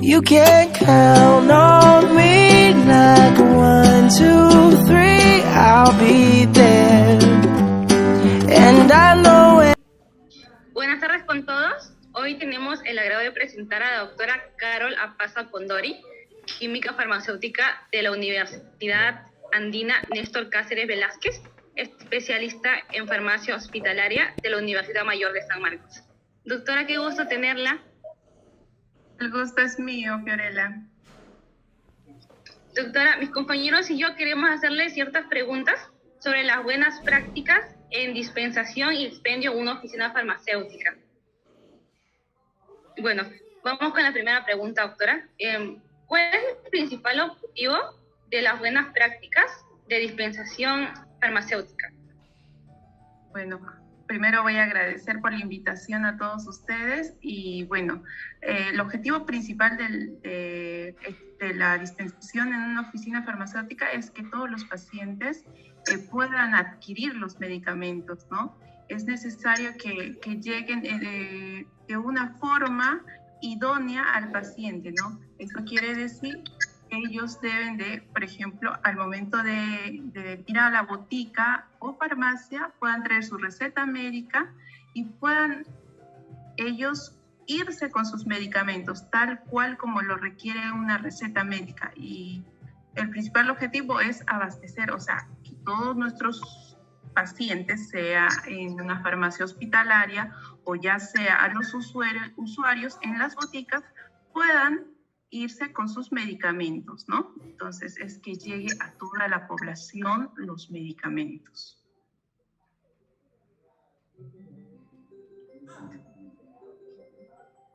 You can count on me like 1, 2, 3, I'll be there. And I know it. Buenas tardes con todos. Hoy tenemos el agrado de presentar a la doctora Carol Apaza Pondori, química farmacéutica de la Universidad Andina Néstor Cáceres Velázquez, especialista en farmacia hospitalaria de la Universidad Mayor de San Marcos. Doctora, qué gusto tenerla. El gusto es mío, Fiorella. Doctora, mis compañeros y yo queremos hacerle ciertas preguntas sobre las buenas prácticas en dispensación y expendio en una oficina farmacéutica. Bueno, vamos con la primera pregunta, doctora. ¿Cuál es el principal objetivo de las buenas prácticas de dispensación farmacéutica? Bueno, primero voy a agradecer por la invitación a todos ustedes y bueno, el objetivo principal de la dispensación en una oficina farmacéutica es que todos los pacientes puedan adquirir los medicamentos, ¿no? Es necesario que lleguen de una forma idónea al paciente, ¿no? Eso quiere decir que ellos deben de, por ejemplo, al momento de ir a la botica o farmacia, puedan traer su receta médica y puedan ellos irse con sus medicamentos, tal cual como lo requiere una receta médica. Y el principal objetivo es abastecer, o sea, que todos nuestros pacientes, sea en una farmacia hospitalaria o ya sea a los usuarios en las boticas, puedan irse con sus medicamentos, ¿no? Entonces, es que llegue a toda la población los medicamentos.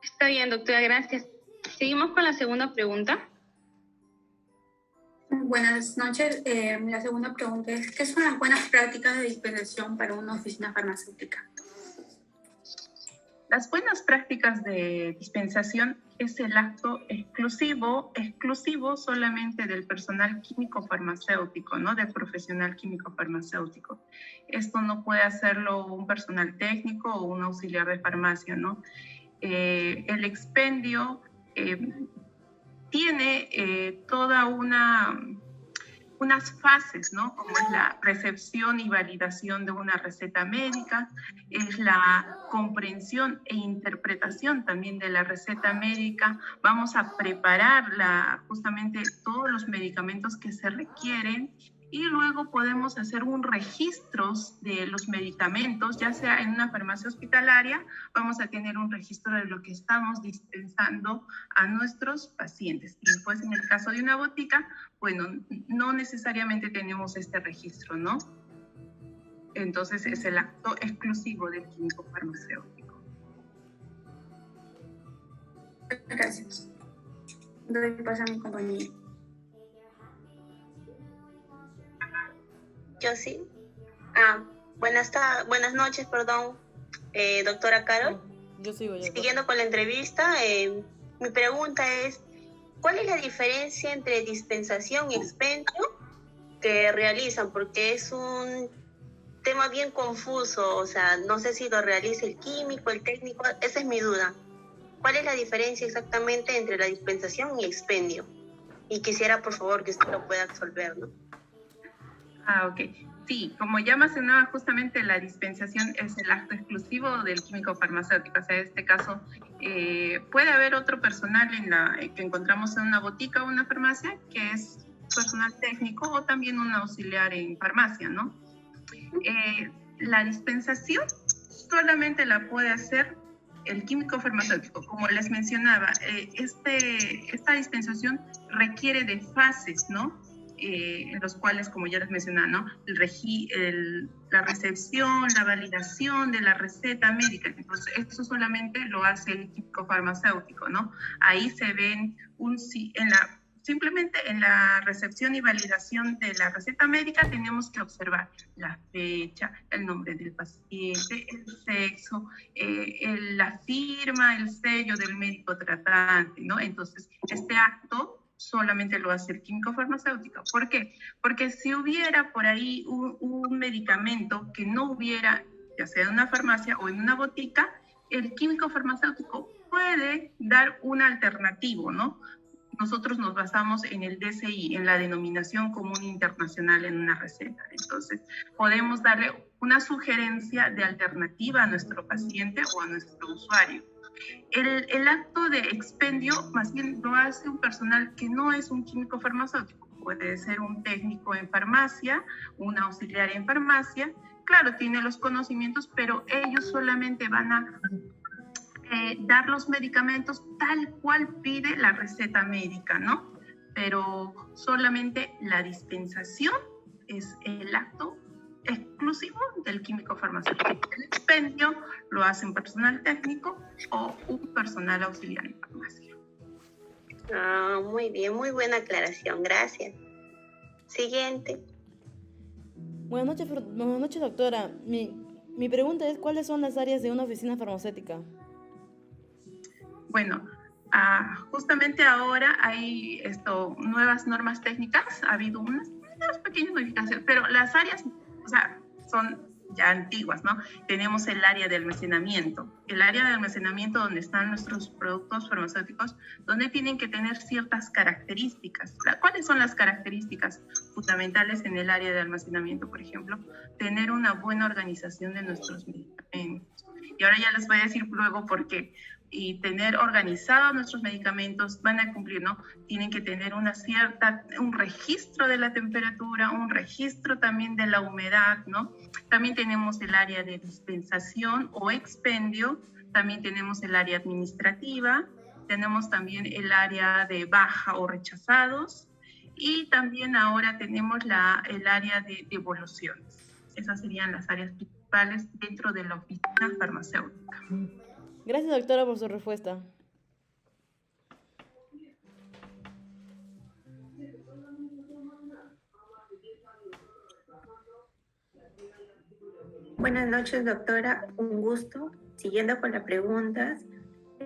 Está bien, doctora, gracias. Seguimos con la segunda pregunta. Buenas noches. La segunda pregunta es, ¿qué son las buenas prácticas de dispensación para una oficina farmacéutica? Las buenas prácticas de dispensación es el acto exclusivo solamente del personal químico farmacéutico, ¿no? Del profesional químico farmacéutico. Esto no puede hacerlo un personal técnico o un auxiliar de farmacia, ¿no? El expendio tiene toda unas fases, ¿no? Como es la recepción y validación de una receta médica, es la comprensión e interpretación también de la receta médica. Vamos a preparar justamente todos los medicamentos que se requieren y luego podemos hacer un registro de los medicamentos, ya sea en una farmacia hospitalaria, vamos a tener un registro de lo que estamos dispensando a nuestros pacientes. Y después, en el caso de una botica, bueno, no necesariamente tenemos este registro, ¿no? Entonces, es el acto exclusivo del químico farmacéutico. Gracias. Doy paso a mi compañero. Yo sí. Buenas noches, doctora Carol. Yo sigo. Siguiendo con la entrevista, mi pregunta es, ¿cuál es la diferencia entre dispensación y expendio que realizan? Porque es un tema bien confuso, o sea, no sé si lo realiza el químico, el técnico, esa es mi duda. ¿Cuál es la diferencia exactamente entre la dispensación y expendio? Y quisiera, por favor, que usted lo pueda absolver, ¿no? Ok. Sí, como ya mencionaba, justamente la dispensación es el acto exclusivo del químico farmacéutico. O sea, en este caso, puede haber otro personal que encontramos en una botica o una farmacia, que es personal técnico o también un auxiliar en farmacia, ¿no? La dispensación solamente la puede hacer el químico farmacéutico. Como les mencionaba, esta dispensación requiere de fases, ¿no? En los cuales, como ya les mencionaba, ¿no? La recepción, la validación de la receta médica. Entonces, eso solamente lo hace el químico farmacéutico, ¿no? Ahí se ven simplemente en la recepción y validación de la receta médica tenemos que observar la fecha, el nombre del paciente, el sexo, la firma, el sello del médico tratante, ¿no? Entonces, este acto solamente lo hace el químico farmacéutico. ¿Por qué? Porque si hubiera por ahí un medicamento que no hubiera, ya sea en una farmacia o en una botica, el químico farmacéutico puede dar un alternativo, ¿no? Nosotros nos basamos en el DCI, en la denominación común internacional en una receta. Entonces, podemos darle una sugerencia de alternativa a nuestro paciente o a nuestro usuario. El acto de expendio más bien lo hace un personal que no es un químico farmacéutico. Puede ser un técnico en farmacia, un auxiliar en farmacia. Claro, tiene los conocimientos, pero ellos solamente van a dar los medicamentos tal cual pide la receta médica, ¿no? Pero solamente la dispensación es el acto exclusivo del químico farmacéutico. El expendio lo hace un personal técnico o un personal auxiliar en farmacia. Ah, muy bien, muy buena aclaración, gracias. Siguiente. Buenas noches, doctora. Mi pregunta es, ¿cuáles son las áreas de una oficina farmacéutica? Bueno, justamente ahora hay nuevas normas técnicas, ha habido unas pequeñas modificaciones, pero las áreas, o sea, son ya antiguas, ¿no? Tenemos el área de almacenamiento. El área de almacenamiento donde están nuestros productos farmacéuticos, donde tienen que tener ciertas características. ¿Cuáles son las características fundamentales en el área de almacenamiento? Por ejemplo, tener una buena organización de nuestros medicamentos. Y ahora ya les voy a decir luego por qué. Y tener organizados nuestros medicamentos, van a cumplir, ¿no? Tienen que tener un registro de la temperatura, un registro también de la humedad, ¿no? También tenemos el área de dispensación o expendio, también tenemos el área administrativa, tenemos también el área de baja o rechazados, y también ahora tenemos el área de devoluciones. Esas serían las áreas principales dentro de la oficina farmacéutica. Gracias, doctora, por su respuesta. Buenas noches, doctora. Un gusto. Siguiendo con las preguntas,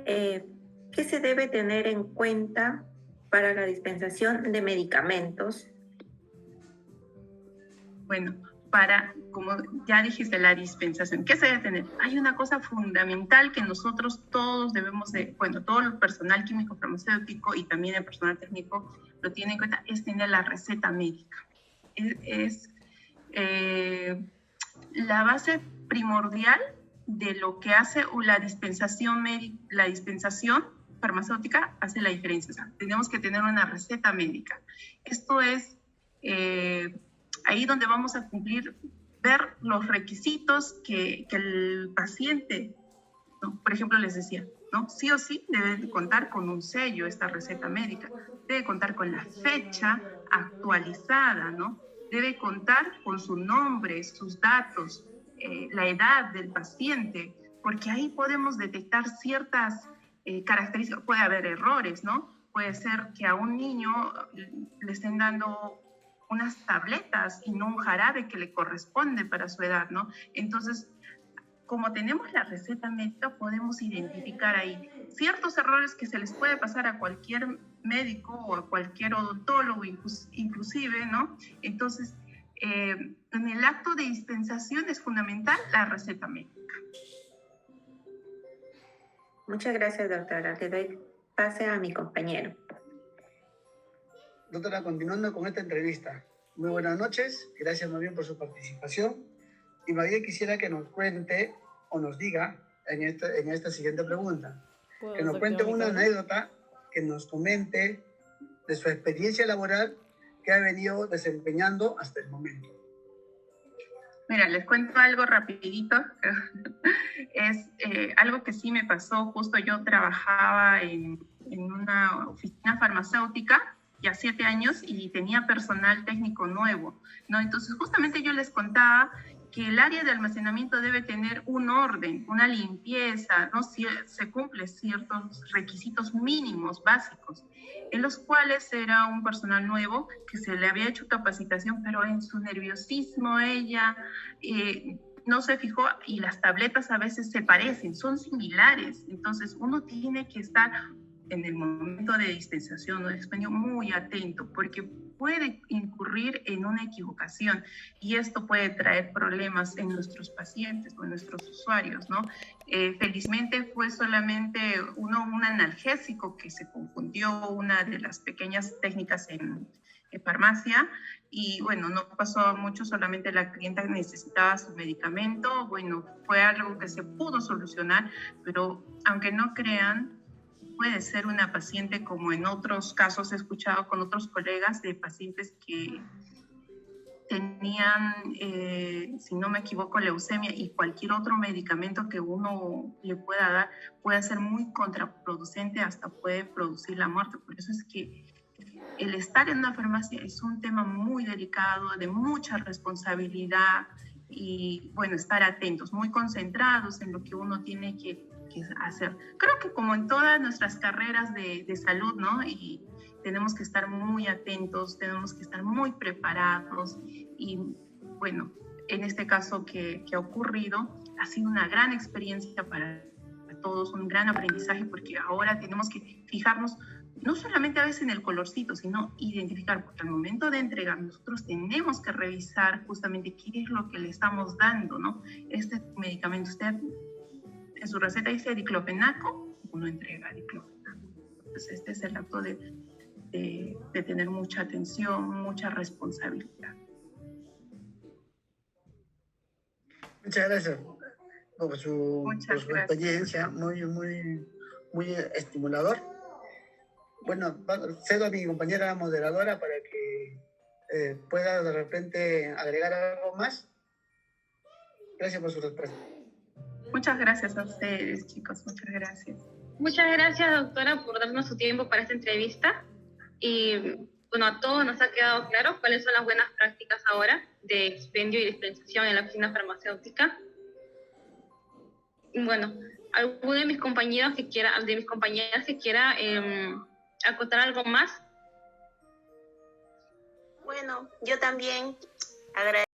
¿qué se debe tener en cuenta para la dispensación de medicamentos? Bueno, como ya dijiste, la dispensación, ¿qué se debe tener? Hay una cosa fundamental que nosotros todos debemos todo el personal químico farmacéutico y también el personal técnico lo tiene en cuenta, es tener la receta médica. Es la base primordial de lo que hace la dispensación farmacéutica, hace la diferencia. O sea, tenemos que tener una receta médica. Esto es ahí donde vamos a ver los requisitos que el paciente, ¿no? Por ejemplo, les decía, ¿no? Sí o sí debe contar con un sello esta receta médica, debe contar con la fecha actualizada, ¿no? Debe contar con su nombre, sus datos, la edad del paciente, porque ahí podemos detectar ciertas características. Puede haber errores, ¿no? Puede ser que a un niño le estén dando unas tabletas y no un jarabe que le corresponde para su edad, ¿no? Entonces, como tenemos la receta médica, podemos identificar ahí ciertos errores que se les puede pasar a cualquier médico o a cualquier odontólogo inclusive, ¿no? Entonces, en el acto de dispensación es fundamental la receta médica. Muchas gracias, doctora. Le doy pase a mi compañero. Doctora, continuando con esta entrevista. Muy buenas noches, gracias más bien por su participación. Y más bien quisiera que nos cuente o nos diga en esta siguiente pregunta, que nos cuente una anécdota, que nos comente de su experiencia laboral que ha venido desempeñando hasta el momento. Mira, les cuento algo rapidito. Es algo que sí me pasó. Justo yo trabajaba en una oficina farmacéutica ya 7 años y tenía personal técnico nuevo, ¿no? Entonces, justamente yo les contaba que el área de almacenamiento debe tener un orden, una limpieza, ¿no? Se cumplen ciertos requisitos mínimos, básicos, en los cuales era un personal nuevo que se le había hecho capacitación, pero en su nerviosismo ella no se fijó, y las tabletas a veces se parecen, son similares. Entonces, uno tiene que estar en el momento de dispensación o de expendio muy atento, porque puede incurrir en una equivocación y esto puede traer problemas en nuestros pacientes o en nuestros usuarios, ¿no? Felizmente fue solamente un analgésico que se confundió, una de las pequeñas técnicas en farmacia, y bueno, no pasó mucho, solamente la clienta necesitaba su medicamento. Bueno, fue algo que se pudo solucionar, pero aunque no crean, puede ser una paciente, como en otros casos he escuchado con otros colegas de pacientes que tenían, si no me equivoco, leucemia, y cualquier otro medicamento que uno le pueda dar puede ser muy contraproducente, hasta puede producir la muerte. Por eso es que el estar en una farmacia es un tema muy delicado, de mucha responsabilidad, y bueno, estar atentos, muy concentrados en lo que uno tiene que hacer. Creo que como en todas nuestras carreras de salud, ¿no? Y tenemos que estar muy atentos, tenemos que estar muy preparados, y bueno, en este caso que ha ocurrido, ha sido una gran experiencia para todos, un gran aprendizaje, porque ahora tenemos que fijarnos no solamente a veces en el colorcito, sino identificar, porque al momento de entregar nosotros tenemos que revisar justamente qué es lo que le estamos dando, ¿no? Este medicamento, usted en su receta dice diclofenaco, uno entrega diclofenaco. Entonces este es el acto de tener mucha atención, mucha responsabilidad. Muchas gracias por su experiencia, muy estimulador. Bueno, cedo a mi compañera moderadora para que pueda de repente agregar algo más. Gracias por su respuesta. Muchas gracias a ustedes, chicos, muchas gracias. Muchas gracias, doctora, por darnos su tiempo para esta entrevista. Y bueno, a todos nos ha quedado claro cuáles son las buenas prácticas ahora de expendio y dispensación en la oficina farmacéutica. Y bueno, ¿alguno de mis compañeros que quiera, acotar algo más? Bueno, yo también agradezco